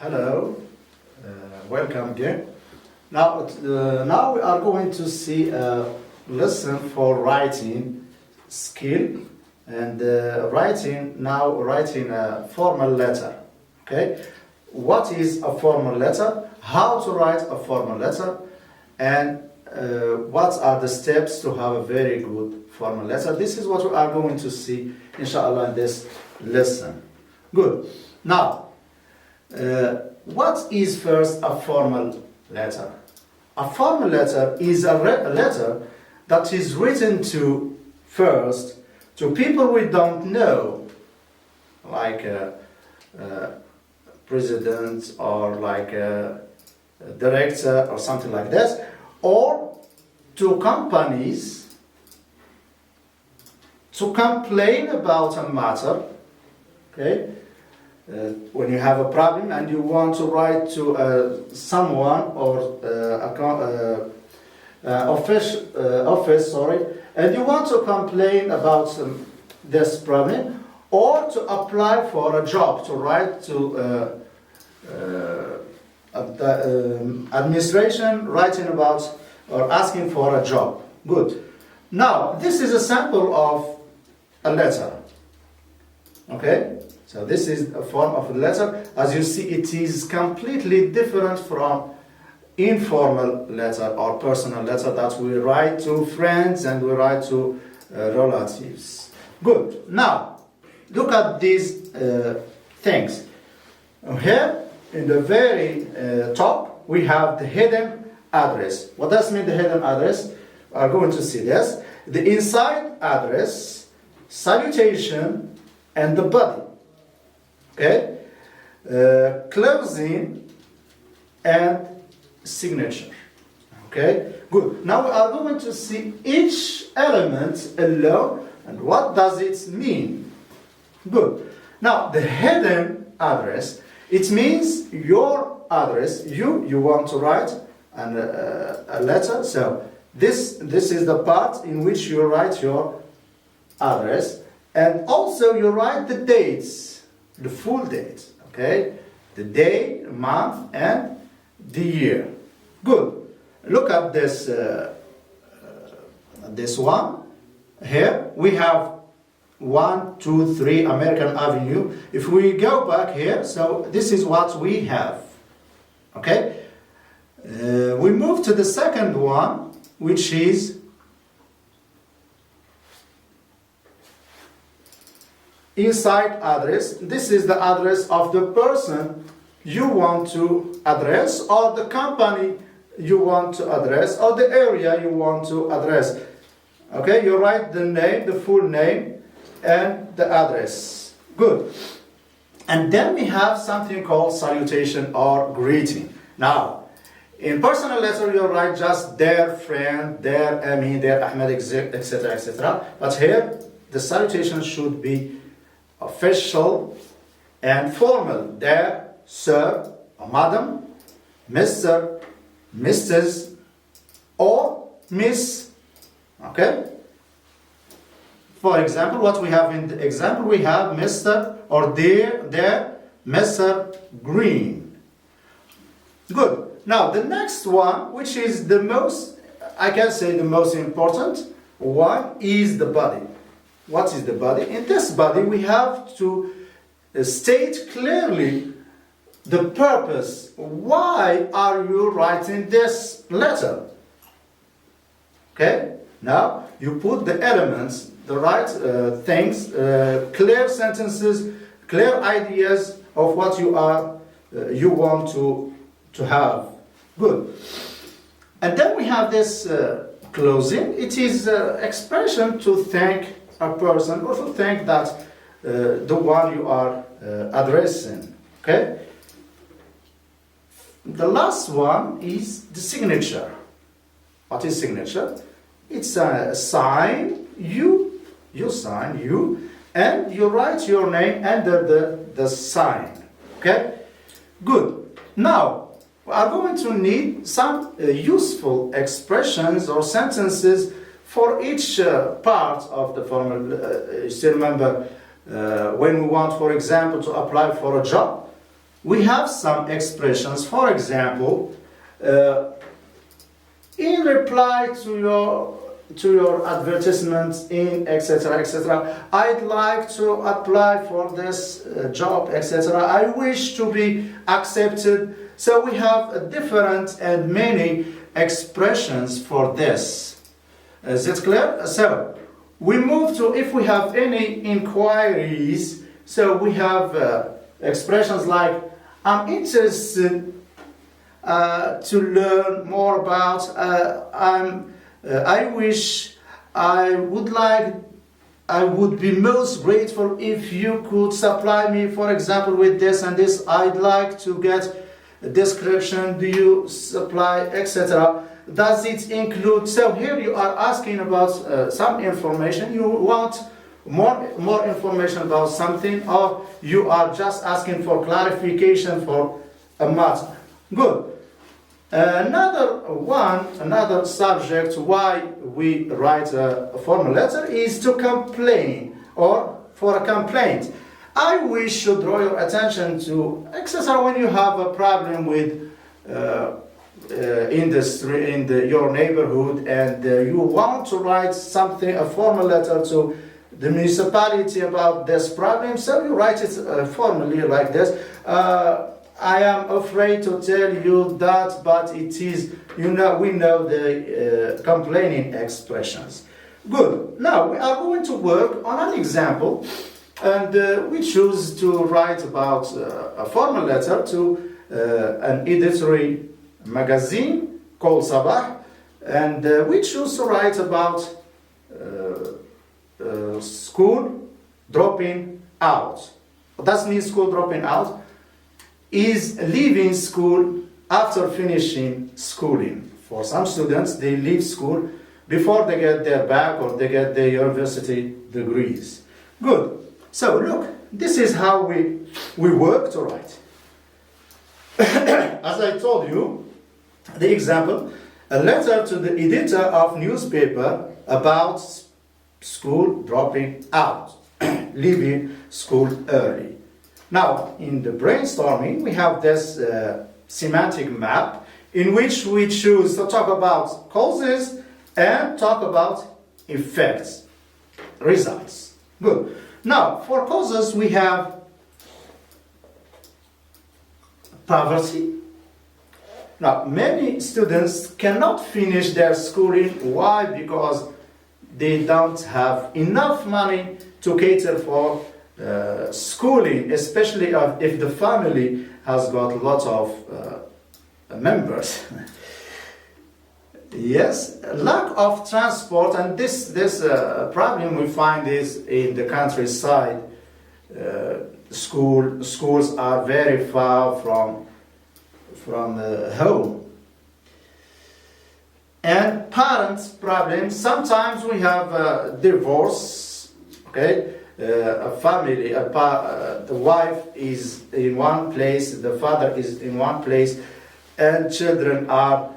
Hello, welcome again. Now we are going to see a lesson for writing skill and writing a formal letter. Okay, what is a formal letter? How to write a formal letter, and what are the steps to have a very good formal letter? This is what we are going to see, inshallah, in this lesson. Good. Now, what is first a formal letter? A formal letter is a letter that is written to first to people we don't know, like a president or like a director or something like that, or to companies to complain about a matter. Okay. When you have a problem and you want to write to someone or office, and you want to complain about this problem, or to apply for a job, to write to administration, writing about or asking for a job. Good. Now, this is a sample of a letter. Okay? So this is a form of a letter. As you see, it is completely different from informal letter or personal letter that we write to friends and we write to relatives. Good. Now, look at these things. Here, in the very top, we have the hidden address. What does mean the hidden address? We are going to see this. The inside address, salutation, and the body. Okay, closing and signature. Okay, good. Now we are going to see each element alone and what does it mean. Good. Now the hidden address, it means your address. You want to write a letter. So this is the part in which you write your address, and also you write the dates. The full date, okay? The day, month, and the year. Good. Look at this this one. Here we have 1, 2, 3 American Avenue. If we go back here, so this is what we have. Okay? We move to the second one, which is inside address. This is the address of the person you want to address, or the company you want to address, or the area you want to address. Okay, you write the name, the full name, and the address. Good. And then we have something called salutation or greeting. Now, in personal letter you write just their friend, their Ami, their Ahmed, etc., etc. But here the salutation should be official and formal. There, sir, or madam, Mr., Mrs., or Miss. Okay? For example, what we have in the example, we have Mr. or there, Mr. Green. Good. Now, the next one, which is the most, I can say the most important one, is the body. What is the body? In this body, we have to state clearly the purpose. Why are you writing this letter? Okay? Now, you put the elements, the right things, clear sentences, clear ideas of what you want to have. Good. And then we have this closing. It is expression to thank a person, or to thank that the one you are addressing. Okay. The last one is the signature. What is signature? It's a sign. You sign, and you write your name under the sign. Okay. Good. Now we are going to need some useful expressions or sentences for each part of the formal. You still remember when we want, for example, to apply for a job, we have some expressions. For example, in reply to your advertisements in etc., etc., I'd like to apply for this job, etc. I wish to be accepted. So we have different and many expressions for this. Is it clear? So we move to, if we have any inquiries, so we have expressions like I'm interested to learn more about, I wish, I would be most grateful if you could supply me, for example, with this and this. I'd like to get a description, do you supply, etc. Does it include, so here you are asking about some information, you want more information about something, or you are just asking for clarification for a matter. Good. Another subject why we write a formal letter is to complain or for a complaint. I wish to draw your attention to etc. when you have a problem with industry in your neighborhood and you want to write something, a formal letter to the municipality about this problem, so you write it formally like this. I am afraid to tell you that, but it is, we know the complaining expressions. Good. Now we are going to work on an example, and we choose to write about a formal letter to an editorial magazine called Sabah, and we choose to write about school dropping out. What does mean school dropping out? Is leaving school after finishing schooling. For some students, they leave school before they get their bac or they get their university degrees. Good. So look, this is how we work to write. As I told you, the example, a letter to the editor of newspaper about school dropping out, leaving school early. Now, in the brainstorming, we have this semantic map in which we choose to talk about causes and talk about effects, results. Good. Now, for causes, we have poverty. Now, many students cannot finish their schooling. Why? Because they don't have enough money to cater for schooling, especially if the family has got lots of members. Yes, lack of transport, and this problem we find is in the countryside. Schools are very far from home. And parents' problems. Sometimes we have divorce. Okay. A family, the wife is in one place, the father is in one place, and children are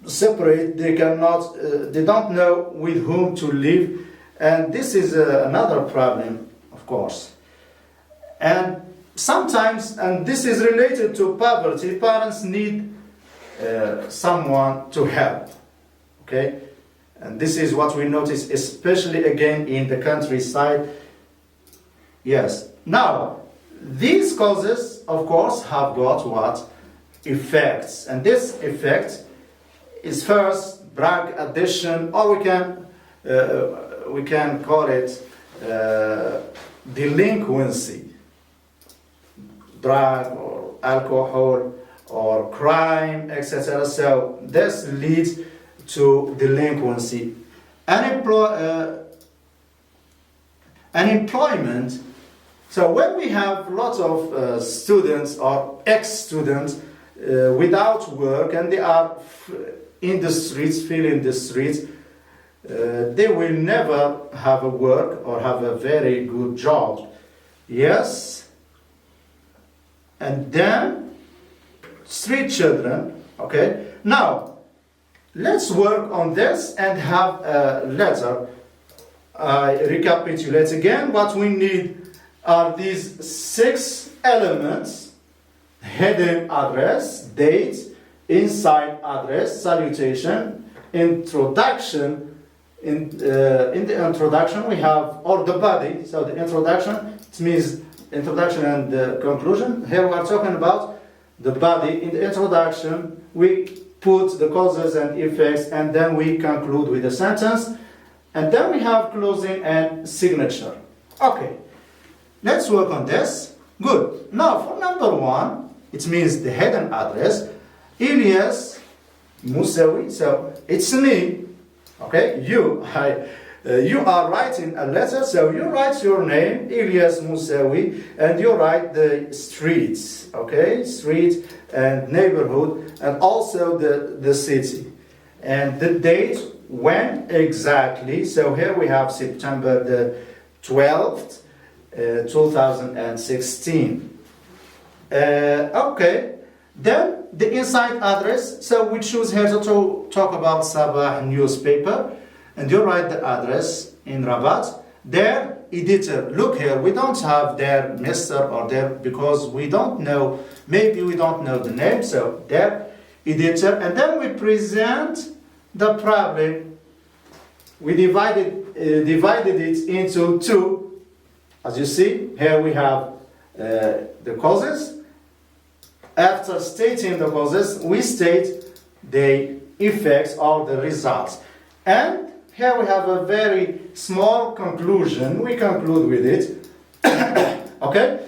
separate. They don't know with whom to live, and this is another problem, of course. And sometimes, and this is related to poverty, parents need someone to help. Okay, and this is what we notice, especially again in the countryside. Yes. Now, these causes, of course, have got what? Effects. And this effect is first drug addiction, or we can call it delinquency. Drug or alcohol or crime, etc. So this leads to delinquency. Unemployment. So when we have lots of students or ex-students without work and they are in the streets, filling the streets, they will never have a work or have a very good job. Yes? And then street children, okay? Now, let's work on this and have a letter. I recapitulate again. What we need are these 6 elements heading address, date, inside address, salutation, introduction. In the introduction we have, or the body, so the introduction, it means introduction and conclusion. Here we are talking about the body. In the introduction we put the causes and effects, and then we conclude with the sentence, and then we have closing and signature. Okay, let's work on this. Good. Now for number 1, it means the heading address. Ilyas Musawi, so it's me. Okay, you are writing a letter, so you write your name, Ilyas Musawi, and you write the streets, okay, street and neighborhood, and also the city, and the date, when exactly. So here we have September the 12th, 2016. Okay. Then the inside address, so we choose here to talk about Sabah newspaper, and you write the address in Rabat. Their editor, look here, we don't have their Mr. or their, because we don't know, maybe we don't know the name, so their editor, and then we present the problem. We divided it into 2. As you see, here we have the causes. After stating the causes, we state the effects or the results. And here we have a very small conclusion. We conclude with it. Okay?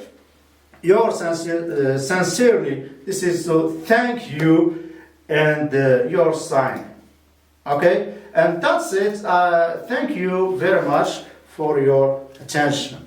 Yours sincerely, this is to thank you, and your sign. Okay? And that's it. Thank you very much for your attention.